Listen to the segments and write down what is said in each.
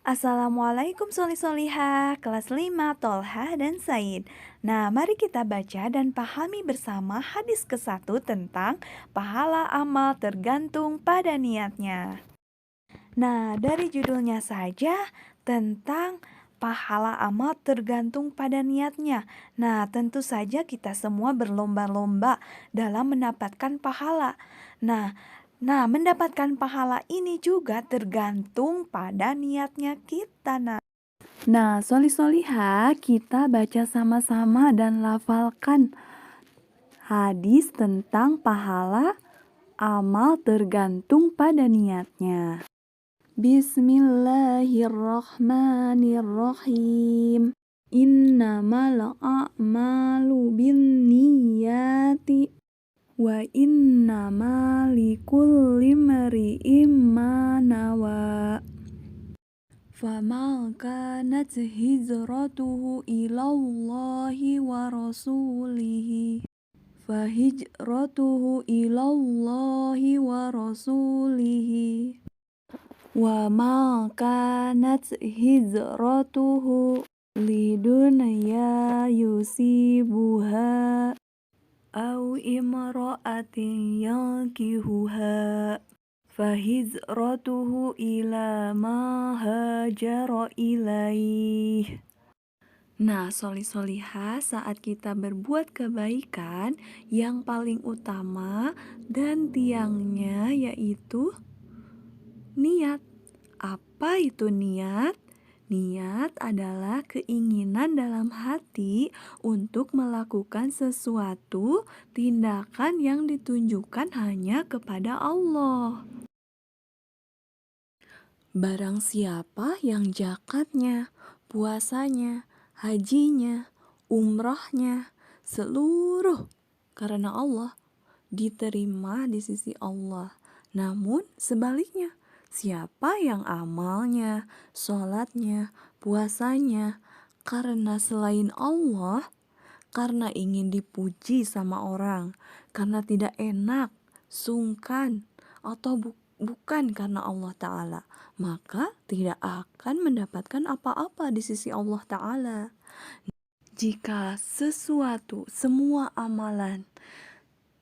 Assalamualaikum Solihah, kelas 5 Tolha dan Said. Nah, mari kita baca dan pahami bersama hadis ke-1 tentang pahala amal tergantung pada niatnya. Nah, dari judulnya saja tentang pahala amal tergantung pada niatnya. Nah, tentu saja kita semua berlomba-lomba dalam mendapatkan pahala. Nah, mendapatkan pahala ini juga tergantung pada niatnya kita. Nah, solihah, kita baca sama-sama dan lafalkan hadis tentang pahala amal tergantung pada niatnya. Bismillahirrahmanirrahim. Innamal a'malu binniyati wa innama likulli imri'im ma nawa. Faman kanat hijratuhu ilallahi wa rasulihi fahijratuhu ilallahi wa rasulihi wa ma kanat hijratuhu lidunya yusibuha au imra'atin yankihuha fahijratuhu ila ma hajara ilaih. Nah, solihah, saat kita berbuat kebaikan, yang paling utama dan tiangnya yaitu niat. Apa itu niat? Niat adalah keinginan dalam hati untuk melakukan sesuatu tindakan yang ditunjukkan hanya kepada Allah. Barang siapa yang zakatnya, puasanya, hajinya, umrahnya, seluruh karena Allah, diterima di sisi Allah. Namun sebaliknya, siapa yang amalnya, sholatnya, puasanya karena selain Allah, karena ingin dipuji sama orang, karena tidak enak, sungkan, atau bukan karena Allah Ta'ala, maka tidak akan mendapatkan apa-apa di sisi Allah Ta'ala. Jika sesuatu, semua amalan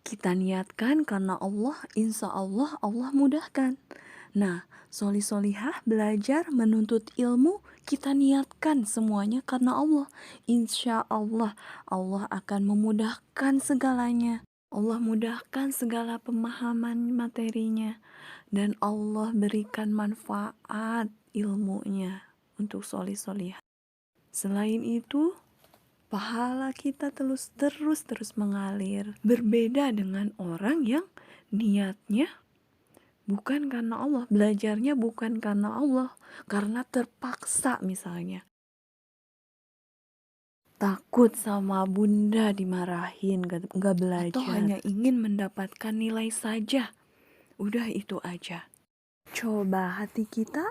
kita niatkan karena Allah, insya Allah Allah mudahkan. Nah, solihah belajar menuntut ilmu, kita niatkan semuanya karena Allah. Insya Allah Allah akan memudahkan segalanya. Allah mudahkan segala pemahaman materinya. Dan Allah berikan manfaat ilmunya untuk solihah. Selain itu, pahala kita terus mengalir. Berbeda dengan orang yang niatnya bukan karena Allah, belajarnya bukan karena Allah, karena terpaksa misalnya. Takut sama bunda dimarahin, gak belajar. Atau hanya ingin mendapatkan nilai saja. Udah itu aja. Coba hati kita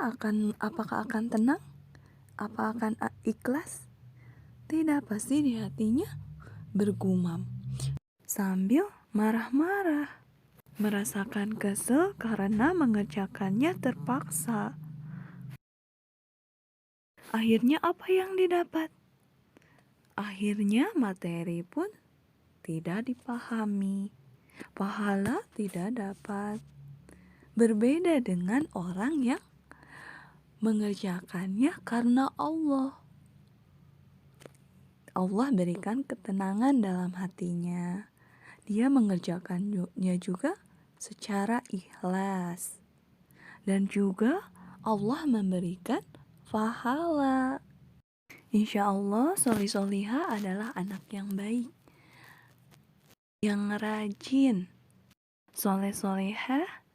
apakah akan tenang? Apa akan ikhlas? Tidak, pasti di hatinya bergumam sambil marah-marah, merasakan kesel karena mengerjakannya terpaksa. Akhirnya apa yang didapat? Akhirnya materi pun tidak dipahami, pahala tidak dapat. Berbeda dengan orang yang mengerjakannya karena Allah. Allah berikan ketenangan dalam hatinya. Dia mengerjakannya juga secara ikhlas. Dan juga Allah memberikan pahala. Insya Allah solihah adalah anak yang baik, yang rajin, solehah,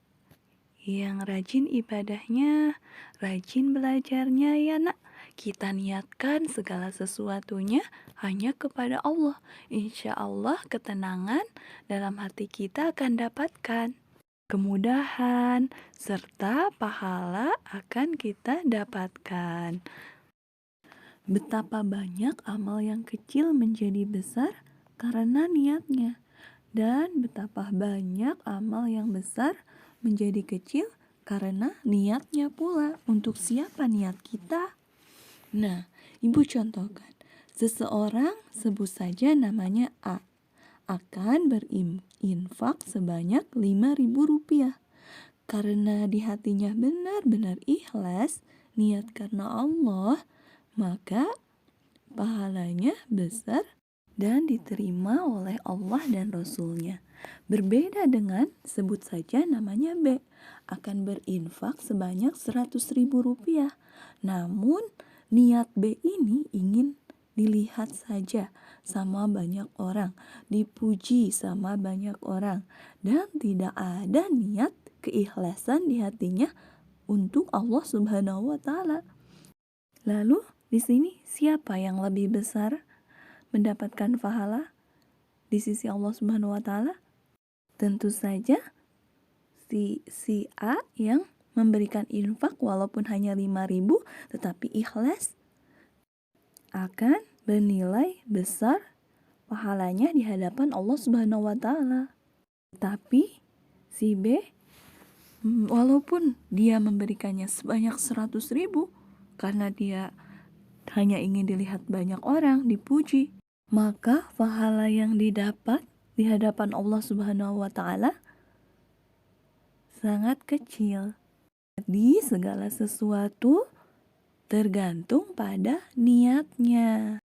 yang rajin ibadahnya, rajin belajarnya ya nak. Kita niatkan segala sesuatunya hanya kepada Allah. Insya Allah ketenangan dalam hati kita akan dapatkan. Kemudahan serta pahala akan kita dapatkan. Betapa banyak amal yang kecil menjadi besar karena niatnya, dan betapa banyak amal yang besar menjadi kecil karena niatnya pula. Untuk siapa niat kita? Nah, Ibu contohkan. Seseorang, sebut saja namanya A, akan berinfak sebanyak 5.000 rupiah. Karena di hatinya benar-benar ikhlas, niat karena Allah, maka pahalanya besar dan diterima oleh Allah dan Rasulnya. Berbeda dengan, sebut saja namanya B, akan berinfak sebanyak 100.000 rupiah. Namun niat B ini ingin dilihat saja sama banyak orang, dipuji sama banyak orang, dan tidak ada niat keikhlasan di hatinya untuk Allah Subhanahu wa Ta'ala. Lalu di sini siapa yang lebih besar mendapatkan pahala di sisi Allah Subhanahu wa Ta'ala? Tentu saja si A yang memberikan infak walaupun hanya 5.000 tetapi ikhlas akan bernilai besar pahalanya di hadapan Allah Subhanahu wa Ta'ala. Tapi si B, walaupun dia memberikannya sebanyak 100.000 karena dia hanya ingin dilihat banyak orang, dipuji, maka pahala yang didapat di hadapan Allah Subhanahu wa Ta'ala sangat kecil. Jadi segala sesuatu tergantung pada niatnya.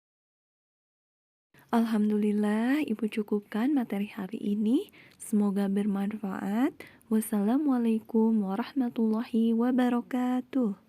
Alhamdulillah, Ibu cukupkan materi hari ini. Semoga bermanfaat. Wassalamualaikum warahmatullahi wabarakatuh.